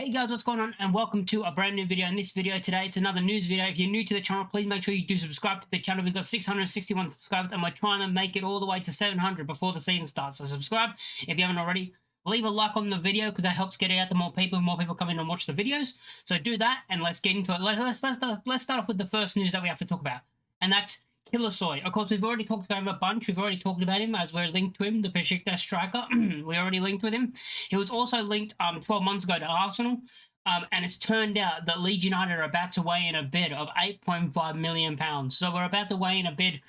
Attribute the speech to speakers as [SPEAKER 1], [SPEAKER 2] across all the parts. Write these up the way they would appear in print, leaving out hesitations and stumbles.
[SPEAKER 1] Hey guys, what's going on? And welcome to a brand new video. In this video today, it's another news video. If you're new to the channel, please make sure you do subscribe to the channel. We've got 661 subscribers and we're trying to make it all the way to 700 before the season starts. So subscribe if you haven't already. Leave a like on the video because that helps get it out to more people come in and watch the videos. So do that and let's get into it. Let's start off with the first news that we have to talk about. And that's Kilicsoy. Of course, we've already talked about him a bunch. We've already talked about him as we're linked to him, the Besiktas striker. We already linked with him. He was also linked 12 months ago to Arsenal. And it's turned out that Leeds United are about to weigh in a bid of £8.5 million. So we're about to weigh in a bid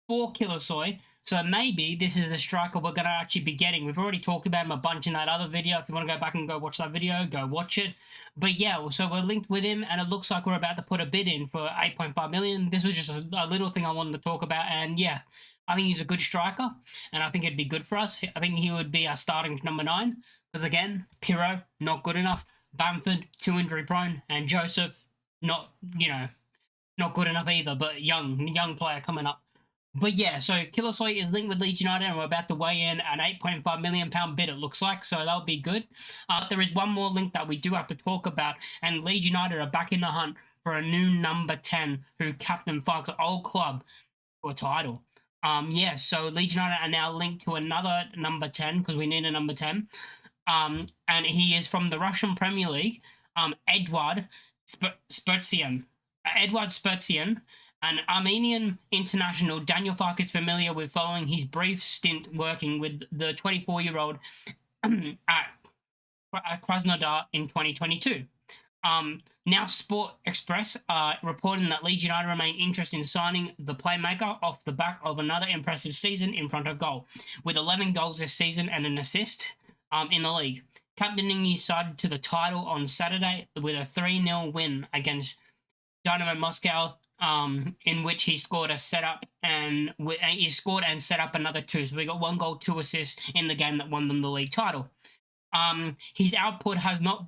[SPEAKER 1] for Kilicsoy. So maybe this is the striker we're going to actually be getting. We've already talked about him a bunch in that other video. If you want to go back and go watch that video, go watch it. But yeah, so we're linked with him, and it looks like we're about to put a bid in for £8.5 million. This was just a little thing I wanted to talk about, and yeah, I think he's a good striker, and I think it'd be good for us. I think he would be our starting number 9, because again, Pirro, not good enough. Bamford, too injury prone, and Joseph, not good enough either, but young player coming up. But yeah, so Kilicsoy is linked with Leeds United, and we're about to weigh in an £8.5 million bid, it looks like, so that'll be good. There is one more link that we do have to talk about, and Leeds United are back in the hunt for a new number 10 who captain Falk's old club for a title. Yeah, so Leeds United are now linked to another number 10 because we need a number 10. And he is from the Russian Premier League, Edward Spurtsian. An Armenian international. Daniel Fark is familiar with following his brief stint working with the 24-year-old at Krasnodar in 2022. Now Sport Express reporting that Leeds United remain interested in signing the playmaker off the back of another impressive season in front of goal, with 11 goals this season and an assist in the league. Captaining his side to the title on Saturday with a 3-0 win against Dynamo Moscow, in which he scored a setup and set up another 2. So we got 1 goal, 2 assists in the game that won them the league title. His output has not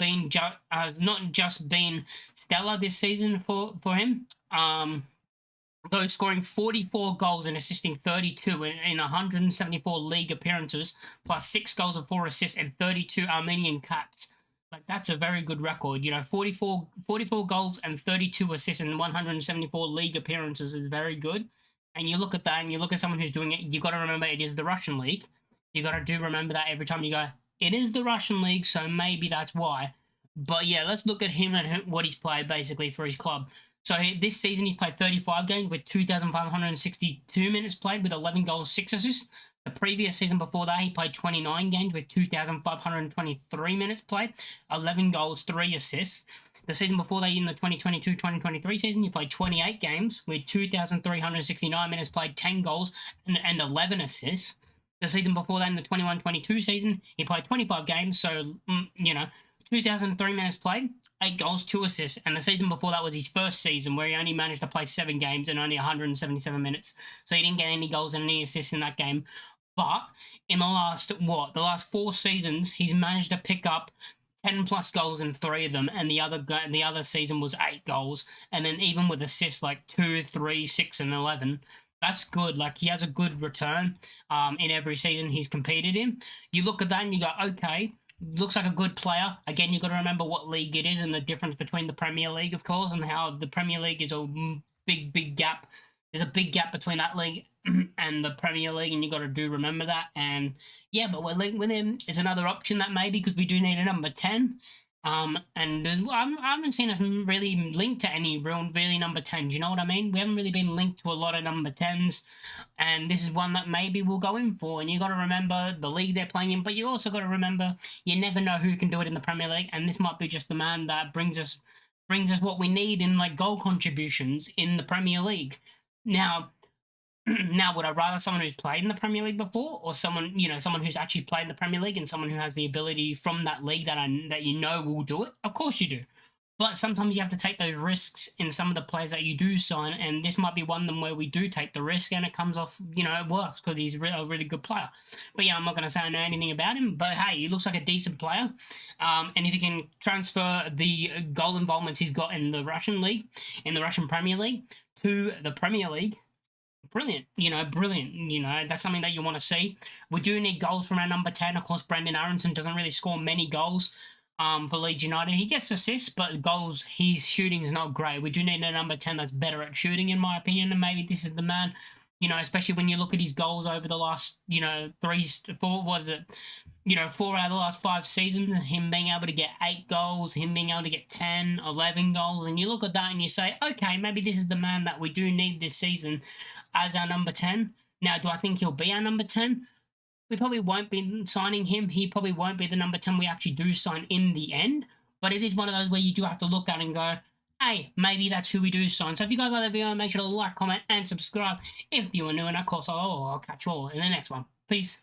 [SPEAKER 1] just been stellar this season for him. Though scoring 44 goals and assisting 32 in 174 league appearances, plus 6 goals and 4 assists and 32 Armenian caps. Like, that's a very good record. 44 goals and 32 assists in 174 league appearances is very good. And you look at that and you look at someone who's doing it, you got to remember it is the Russian league. You got to remember that every time you go, it is the Russian league, so maybe that's why. But yeah, let's look at him and what he's played basically for his club. So this season he's played 35 games with 2,562 minutes played with 11 goals, 6 assists. The previous season before that he played 29 games with 2,523 minutes played, 11 goals, 3 assists. The season before that, in the 2022-2023 season, he played 28 games with 2,369 minutes played, 10 goals and 11 assists. The season before that, in the 21-22 season, he played 25 games, so 2,003 minutes played, 8 goals, 2 assists, and the season before that was his first season where he only managed to play 7 games and only 177 minutes, so he didn't get any goals and any assists in that game. But in the last 4 seasons, he's managed to pick up 10 plus goals in 3 of them, and the other season was 8 goals, and then even with assists like 2, 3, 6, and 11. That's good. Like, he has a good return in every season he's competed in. You look at that and you go, okay, looks like a good player. Again, you've got to remember what league it is and the difference between the Premier League, of course, and how the Premier League is a big gap. There's a big gap between that league and the Premier League, and you got to remember that. And yeah, but we're linked with him. It's another option that maybe, because we do need a number 10. And I haven't seen us really linked to any really number 10s, you know what I mean? We haven't really been linked to a lot of number 10s, and this is one that maybe we'll go in for. And you got to remember the league they're playing in, but you also got to remember you never know who can do it in the Premier League, and this might be just the man that brings us what we need in, like, goal contributions in the Premier League. Now, would I rather someone who's played in the Premier League before, or someone who's actually played in the Premier League and someone who has the ability from that league that will do it? Of course you do. But sometimes you have to take those risks in some of the players that you do sign, and this might be one of them where we do take the risk and it comes off, it works because he's a really good player. But yeah, I'm not going to say I know anything about him, but hey, he looks like a decent player. And if he can transfer the goal involvements he's got in the Russian league, in the Russian Premier League, to the Premier League, brilliant. That's something that you want to see. We do need goals from our number 10. Of course, Brendan Aronson doesn't really score many goals. for Leeds United. He gets assists, but goals, his shooting is not great. We do need a number 10 that's better at shooting, in my opinion, and maybe this is the man. You know, especially when you look at his goals over the last, 4 out of the last 5 seasons, him being able to get 8 goals, him being able to get 10, 11 goals, and you look at that and you say, okay, maybe this is the man that we do need this season as our number 10. Now, do I think he'll be our number 10? We probably won't be signing him. He probably won't be the number 10 we actually do sign in the end. But it is one of those where you do have to look at it and go, hey, maybe that's who we do sign. So if you guys like the video, make sure to like, comment, and subscribe if you are new. And of course, I'll catch you all in the next one. Peace.